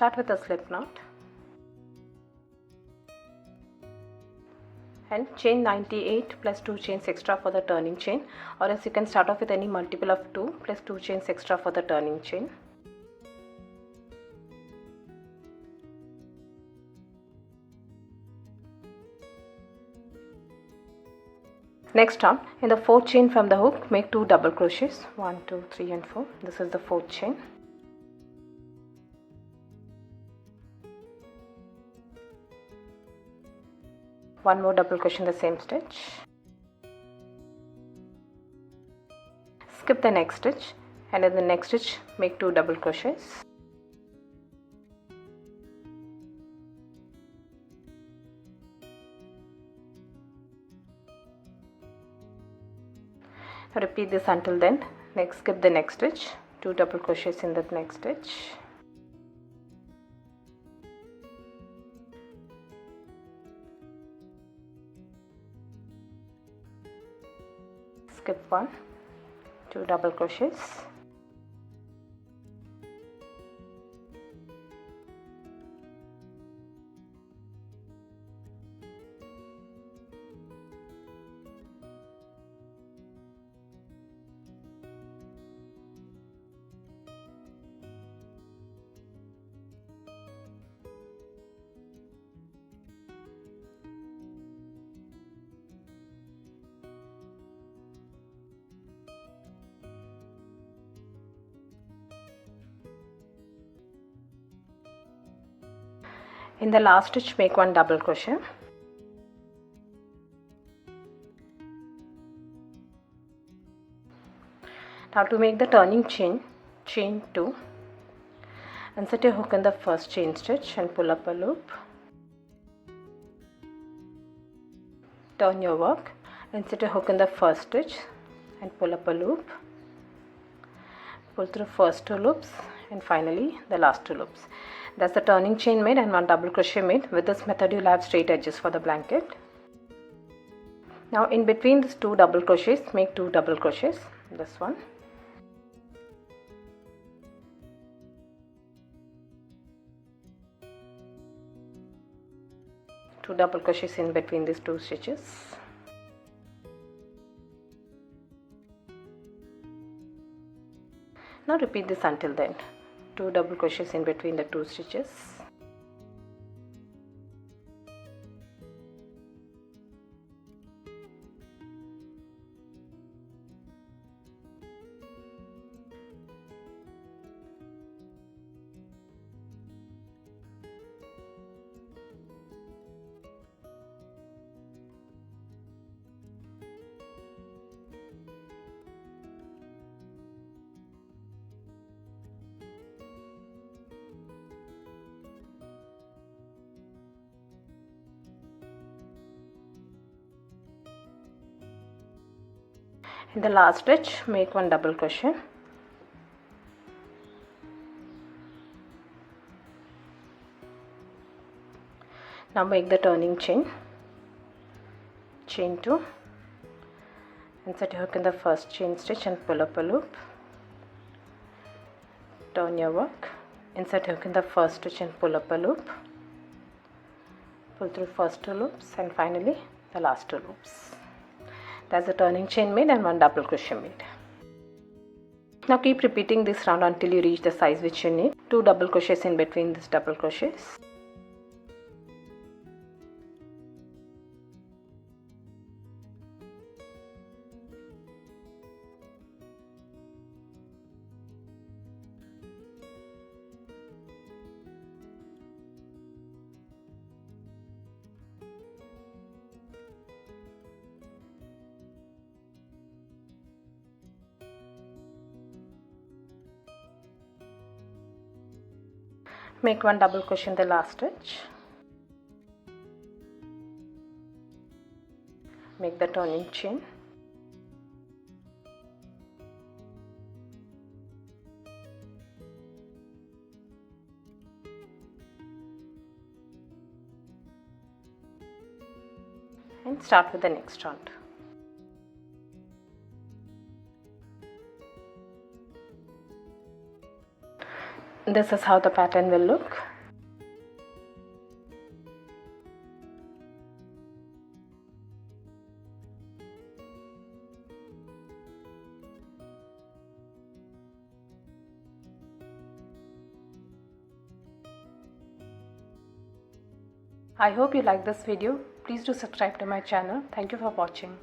Start with a slip knot and chain 98 plus 2 chains extra for the turning chain, or else you can start off with any multiple of 2 plus 2 chains extra for the turning chain. Next on, in the 4th chain from the hook, make 2 double crochets, 1, 2, 3 and 4. This is the 4th chain. One more double crochet in the same stitch. Skip the next stitch and in the next stitch make 2 double crochets. Repeat this until then. Next, skip the next stitch, 2 double crochets in the next stitch. Skip 1, 2 double crochets. In the last stitch, make 1 double crochet. Now to make the turning chain, chain 2, insert your hook in the first chain stitch and pull up a loop. Turn your work, insert your hook in the first stitch and pull up a loop. Pull through first 2 loops and finally the last 2 loops. That's the turning chain made and 1 double crochet made. With this method you'll have straight edges for the blanket. Now in between these 2 double crochets, make 2 double crochets. This one. Two double crochets in between these 2 stitches. Now repeat this until then. 2 double crochets in between the 2 stitches. In the last stitch, make 1 double crochet. Now make the turning chain, chain 2, insert your hook in the first chain stitch and pull up a loop. Turn your work, insert your hook in the first stitch and pull up a loop. Pull through first 2 loops and finally the last 2 loops. That's the turning chain made and 1 double crochet made. Now keep repeating this round until you reach the size which you need. 2 double crochets in between these double crochets. Make 1 double crochet in the last stitch. Make the turning chain. And start with the next round. This is how the pattern will look. I hope you like this video. Please do subscribe to my channel. Thank you for watching.